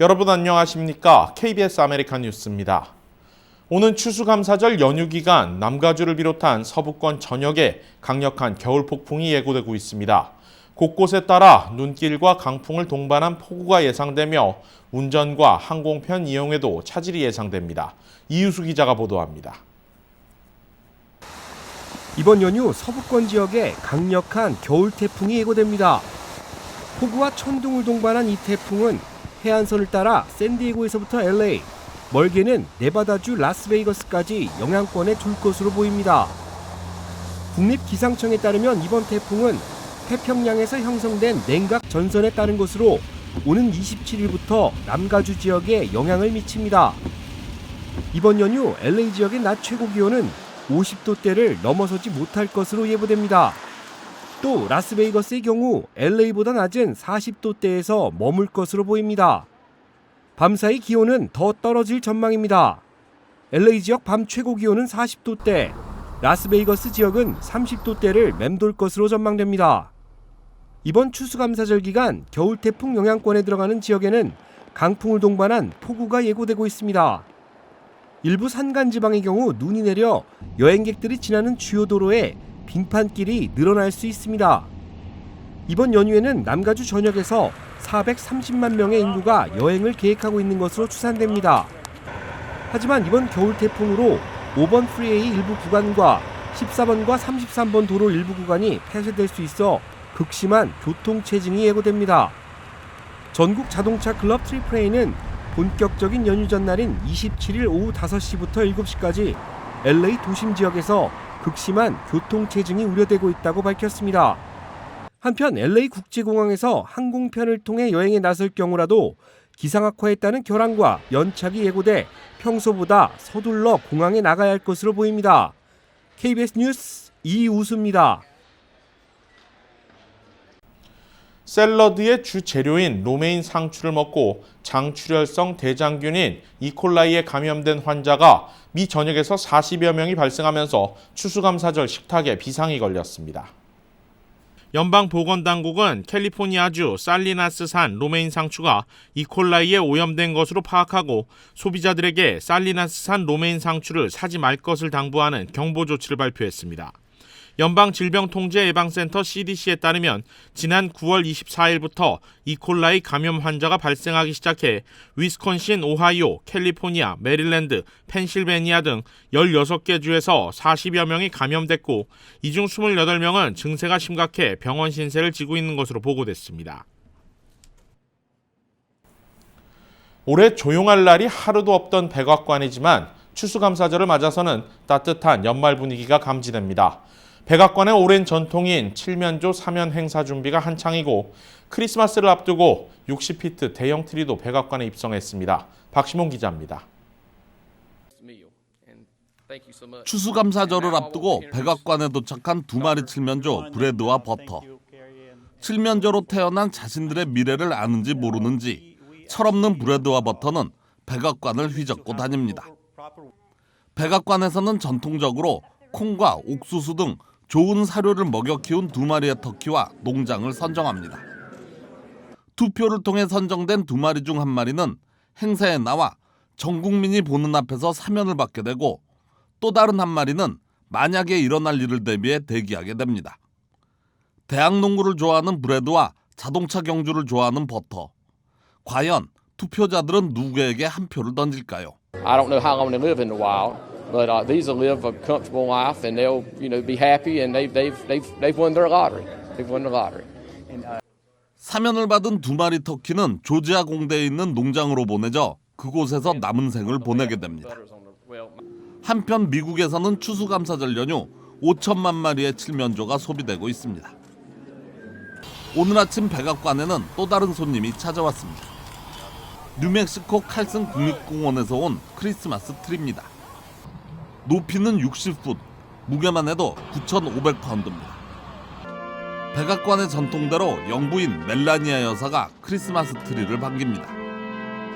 여러분 안녕하십니까? KBS 아메리칸 뉴스입니다. 오는 추수감사절 연휴 기간 남가주를 비롯한 서부권 전역에 강력한 겨울 폭풍이 예고되고 있습니다. 곳곳에 따라 눈길과 강풍을 동반한 폭우가 예상되며 운전과 항공편 이용에도 차질이 예상됩니다. 이유수 기자가 보도합니다. 이번 연휴 서부권 지역에 강력한 겨울 태풍이 예고됩니다. 폭우와 천둥을 동반한 이 태풍은 해안선을 따라 샌디에고에서부터 LA, 멀게는 네바다주 라스베이거스까지 영향권에 둘 것으로 보입니다. 국립기상청에 따르면 이번 태풍은 태평양에서 형성된 냉각 전선에 따른 것으로 오는 27일부터 남가주 지역에 영향을 미칩니다. 이번 연휴 LA 지역의 낮 최고 기온은 50도대를 넘어서지 못할 것으로 예보됩니다. 또 라스베이거스의 경우 LA보다 낮은 40도대에서 머물 것으로 보입니다. 밤사이 기온은 더 떨어질 전망입니다. LA 지역 밤 최고 기온은 40도대, 라스베이거스 지역은 30도대를 맴돌 것으로 전망됩니다. 이번 추수감사절 기간 겨울 태풍 영향권에 들어가는 지역에는 강풍을 동반한 폭우가 예고되고 있습니다. 일부 산간지방의 경우 눈이 내려 여행객들이 지나는 주요 도로에 빙판길이 늘어날 수 있습니다. 이번 연휴에는 남가주 전역에서 430만 명의 인구가 여행을 계획하고 있는 것으로 추산됩니다. 하지만 이번 겨울 태풍으로 5번 프리웨이 일부 구간과 14번과 33번 도로 일부 구간이 폐쇄될 수 있어 극심한 교통체증이 예고됩니다. 전국 자동차 클럽 트리플레이는 본격적인 연휴 전날인 27일 오후 5시부터 7시까지 LA 도심 지역에서 극심한 교통체증이 우려되고 있다고 밝혔습니다. 한편 LA 국제공항에서 항공편을 통해 여행에 나설 경우라도 기상 악화에 따른 결항과 연착이 예고돼 평소보다 서둘러 공항에 나가야 할 것으로 보입니다. KBS 뉴스 이우수입니다. 샐러드의 주 재료인 로메인 상추를 먹고 장출혈성 대장균인 이콜라이에 감염된 환자가 미 전역에서 40여 명이 발생하면서 추수감사절 식탁에 비상이 걸렸습니다. 연방보건당국은 캘리포니아주 살리나스산 로메인 상추가 이콜라이에 오염된 것으로 파악하고 소비자들에게 살리나스산 로메인 상추를 사지 말 것을 당부하는 경보 조치를 발표했습니다. 연방질병통제예방센터 CDC에 따르면 지난 9월 24일부터 이콜라이 감염 환자가 발생하기 시작해 위스콘신, 오하이오, 캘리포니아, 메릴랜드, 펜실베니아 등 16개 주에서 40여 명이 감염됐고 이 중 28명은 증세가 심각해 병원 신세를 지고 있는 것으로 보고됐습니다. 올해 조용할 날이 하루도 없던 백악관이지만 추수감사절을 맞아서는 따뜻한 연말 분위기가 감지됩니다. 백악관의 오랜 전통인 칠면조 사면 행사 준비가 한창이고 크리스마스를 앞두고 60피트 대형 트리도 백악관에 입성했습니다. 박시몬 기자입니다. 추수감사절을 앞두고 백악관에 도착한 두 마리 칠면조 브레드와 버터. 칠면조로 태어난 자신들의 미래를 아는지 모르는지 철없는 브레드와 버터는 백악관을 휘젓고 다닙니다. 백악관에서는 전통적으로 콩과 옥수수 등 좋은 사료를 먹여 키운 두 마리의 터키와 농장을 선정합니다. 투표를 통해 선정된 두 마리 중 한 마리는 행사에 나와 전 국민이 보는 앞에서 사면을 받게 되고 또 다른 한 마리는 만약에 일어날 일을 대비해 대기하게 됩니다. 대학 농구를 좋아하는 브레드와 자동차 경주를 좋아하는 버터. 과연 투표자들은 누구에게 한 표를 던질까요? I don't know how long they live in the wild. But these will live a comfortable life, and they'll, be happy, and they've won their lottery. They've won the lottery. 사면을 받은 두 마리 터키는 조지아 공대에 있는 농장으로 보내져 그곳에서 남은 생을 보내게 됩니다. 한편 미국에서는 추수감사절 연휴 5천만 마리의 칠면조가 소비되고 있습니다. 오늘 아침 백악관에는 또 다른 손님이 찾아왔습니다. 뉴멕시코 칼슨 국립공원에서 온 크리스마스 트리입니다. 높이는 60풋, 무게만 해도 9,500파운드입니다. 백악관의 전통대로 영부인 멜라니아 여사가 크리스마스 트리를 반깁니다.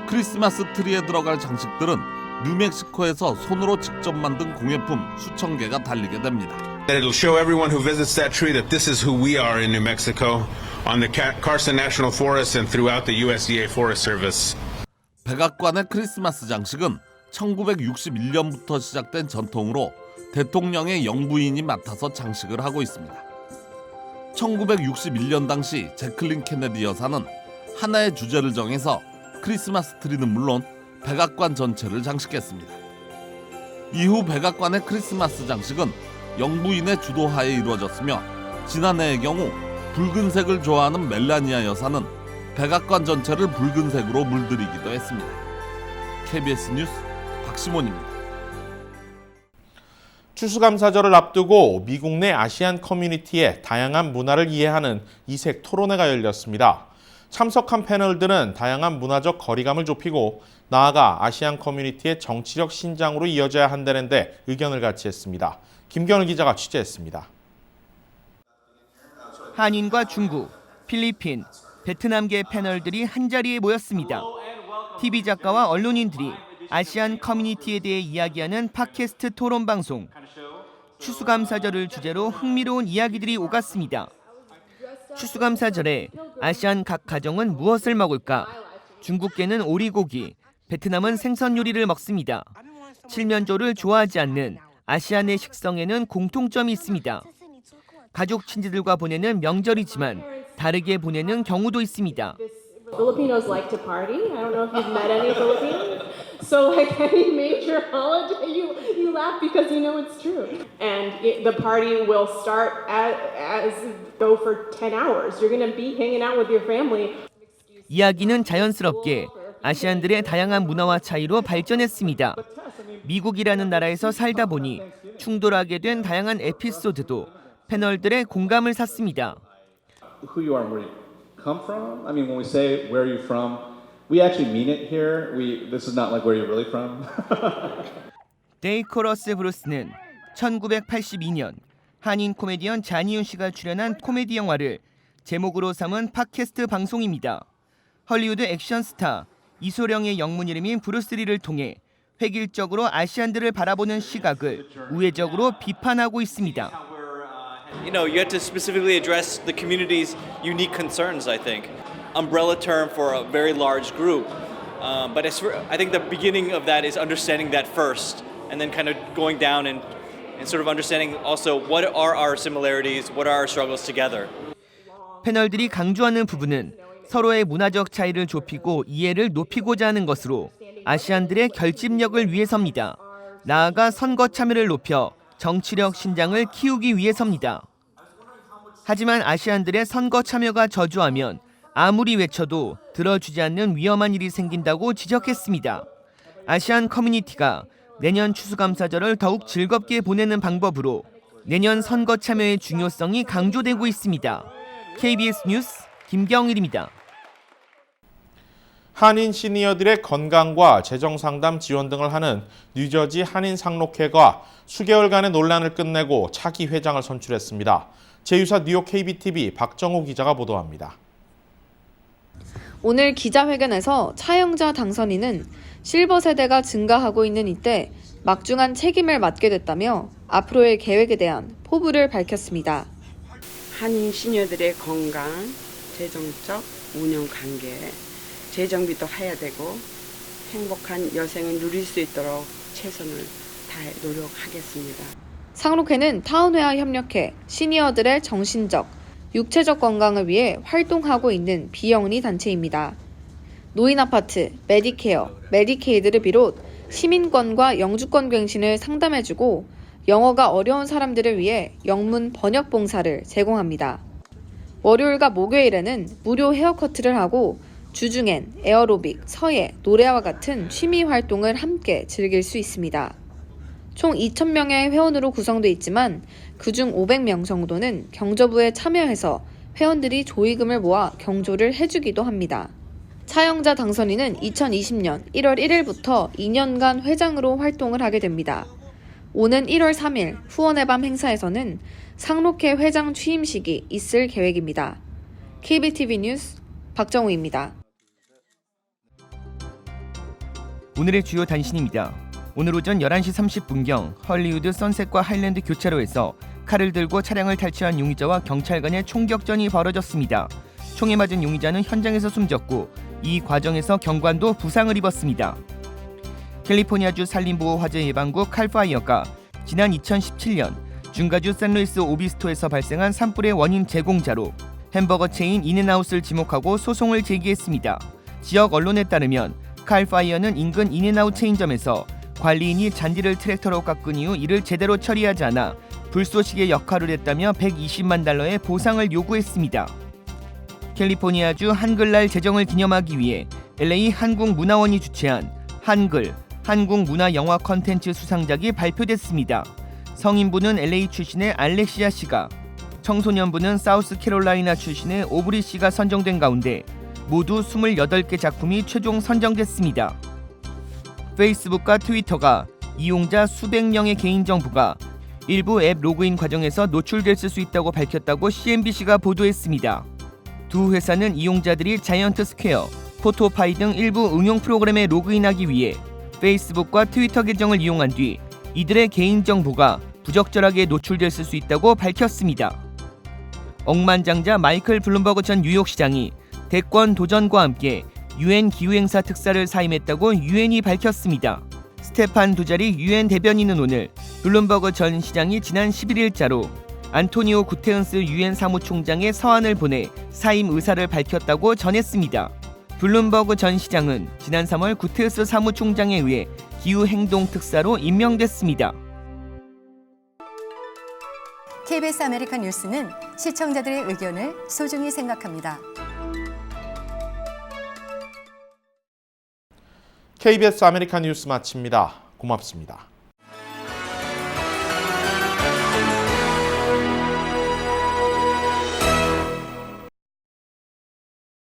크리스마스 트리에 들어갈 장식들은 뉴멕시코에서 손으로 직접 만든 공예품 수천 개가 달리게 됩니다. It'll show everyone who visits that tree that this is who we are in New Mexico, on the Carson National Forest and throughout the USDA Forest Service. 백악관의 크리스마스 장식은 1961년부터 시작된 전통으로 대통령의 영부인이 맡아서 장식을 하고 있습니다. 1961년 당시 제클린 케네디 여사는 하나의 주제를 정해서 크리스마스 트리는 물론 백악관 전체를 장식했습니다. 이후 백악관의 크리스마스 장식은 영부인의 주도하에 이루어졌으며 지난해의 경우 붉은색을 좋아하는 멜라니아 여사는 백악관 전체를 붉은색으로 물들이기도 했습니다. KBS 뉴스 박시몬입니다. 추수감사절을 앞두고 미국 내 아시안 커뮤니티의 다양한 문화를 이해하는 이색 토론회가 열렸습니다. 참석한 패널들은 다양한 문화적 거리감을 좁히고 나아가 아시안 커뮤니티의 정치력 신장으로 이어져야 한다는데 의견을 같이 했습니다. 김경일 기자가 취재했습니다. 한인과 중국, 필리핀, 베트남계 패널들이 한자리에 모였습니다. TV 작가와 언론인들이 아시안 커뮤니티에 대해 이야기하는 팟캐스트 토론 방송. 추수감사절을 주제로 흥미로운 이야기들이 오갔습니다. 추수감사절에 아시안 각 가정은 무엇을 먹을까? 중국계는 오리고기, 베트남은 생선 요리를 먹습니다. 칠면조를 좋아하지 않는 아시안의 식성에는 공통점이 있습니다. 가족 친지들과 보내는 명절이지만 다르게 보내는 경우도 있습니다. Filipinos like to party. I don't know if you've met any Filipinos. So like any major holiday, you laugh because you know it's true. And the party will start as go for 10 hours. You're going to be hanging out with your family. 이야기는 자연스럽게 아시안들의 다양한 문화와 차이로 발전했습니다. 미국이라는 나라에서 살다 보니 충돌하게 된 다양한 에피소드도 패널들의 공감을 샀습니다. Who you are and where you come from? I mean, when we say where are you from, we actually mean it here. This is not like where you're really from. 데이코러스 브루스는 1982년 한인 코미디언 잔이윤 씨가 출연한 코미디 영화를 제목으로 삼은 팟캐스트 방송입니다. 헐리우드 액션 스타 이소령의 영문 이름인 브루스리를 통해 획일적으로 아시안들을 바라보는 시각을 우회적으로 비판하고 있습니다. You know, you have to specifically address the community's unique concerns, I think. Umbrella term for a very large group. But I think the beginning of that is understanding that first, and then kind of going down and sort of understanding also what are our similarities, what are our struggles together. 패널들이 강조하는 부분은 서로의 문화적 차이를 좁히고 이해를 높이고자 하는 것으로 아시안들의 결집력을 위해서입니다. 나아가 선거 참여를 높여 정치력 신장을 키우기 위해서입니다. 하지만 아시안들의 선거 참여가 저조하면 아무리 외쳐도 들어주지 않는 위험한 일이 생긴다고 지적했습니다. 아시안 커뮤니티가 내년 추수감사절을 더욱 즐겁게 보내는 방법으로 내년 선거 참여의 중요성이 강조되고 있습니다. KBS 뉴스 김경일입니다. 한인 시니어들의 건강과 재정상담 지원 등을 하는 뉴저지 한인 상록회가 수개월간의 논란을 끝내고 차기 회장을 선출했습니다. 제휴사 뉴욕 KBTV 박정호 기자가 보도합니다. 오늘 기자회견에서 차영자 당선인은 실버 세대가 증가하고 있는 이때 막중한 책임을 맡게 됐다며 앞으로의 계획에 대한 포부를 밝혔습니다. 한인 시니어들의 건강, 재정적 운영 관계, 재정비도 해야 되고 행복한 여생을 누릴 수 있도록 최선을 다해 노력하겠습니다. 상록회는 타운회와 협력해 시니어들의 정신적, 육체적 건강을 위해 활동하고 있는 비영리 단체입니다. 노인 아파트, 메디케어, 메디케이드를 비롯 시민권과 영주권 갱신을 상담해주고 영어가 어려운 사람들을 위해 영문 번역 봉사를 제공합니다. 월요일과 목요일에는 무료 헤어커트를 하고 주중엔 에어로빅, 서예, 노래와 같은 취미 활동을 함께 즐길 수 있습니다. 총 2,000명의 회원으로 구성돼 있지만 그중 500명 정도는 경저부에 참여해서 회원들이 조의금을 모아 경조를 해주기도 합니다. 차영자 당선인은 2020년 1월 1일부터 2년간 회장으로 활동을 하게 됩니다. 오는 1월 3일 후원의 밤 행사에서는 상록회 회장 취임식이 있을 계획입니다. KBTV 뉴스 박정우입니다. 오늘의 주요 단신입니다. 오늘 오전 11시 30분경 헐리우드 선셋과 하일랜드 교차로에서 칼을 들고 차량을 탈취한 용의자와 경찰 간의 총격전이 벌어졌습니다. 총에 맞은 용의자는 현장에서 숨졌고 이 과정에서 경관도 부상을 입었습니다. 캘리포니아주 산림보호 화재 예방국 칼파이어가 지난 2017년 중가주 샌루이스 오비스토에서 발생한 산불의 원인 제공자로 햄버거 체인 인앤아웃을 지목하고 소송을 제기했습니다. 지역 언론에 따르면 칼파이어는 인근 인앤아웃 체인점에서 관리인이 잔디를 트랙터로 깎은 이후 이를 제대로 처리하지 않아 불쏘시개 역할을 했다며 120만 달러의 보상을 요구했습니다. 캘리포니아주 한글날 제정을 기념하기 위해 LA 한국문화원이 주최한 한글, 한국문화영화 컨텐츠 수상작이 발표됐습니다. 성인부는 LA 출신의 알렉시아 씨가, 청소년부는 사우스캐롤라이나 출신의 오브리 씨가 선정된 가운데 모두 28개 작품이 최종 선정됐습니다. 페이스북과 트위터가 이용자 수백 명의 개인정보가 일부 앱 로그인 과정에서 노출됐을 수 있다고 밝혔다고 CNBC가 보도했습니다. 두 회사는 이용자들이 자이언트 스퀘어, 포토파이 등 일부 응용 프로그램에 로그인하기 위해 페이스북과 트위터 계정을 이용한 뒤 이들의 개인정보가 부적절하게 노출됐을 수 있다고 밝혔습니다. 억만장자 마이클 블룸버그 전 뉴욕시장이 대권 도전과 함께 UN 기후행사 특사를 사임했다고 유엔이 밝혔습니다. 스테판 두자리 유엔 대변인은 오늘 블룸버그 전 시장이 지난 11일자로 안토니오 구테은스 유엔 사무총장에 서한을 보내 사임 의사를 밝혔다고 전했습니다. 블룸버그 전 시장은 지난 3월 구테은스 사무총장에 의해 기후행동 특사로 임명됐습니다. KBS 아메리칸 뉴스는 시청자들의 의견을 소중히 생각합니다. KBS 아메리칸 뉴스 마칩니다. 고맙습니다.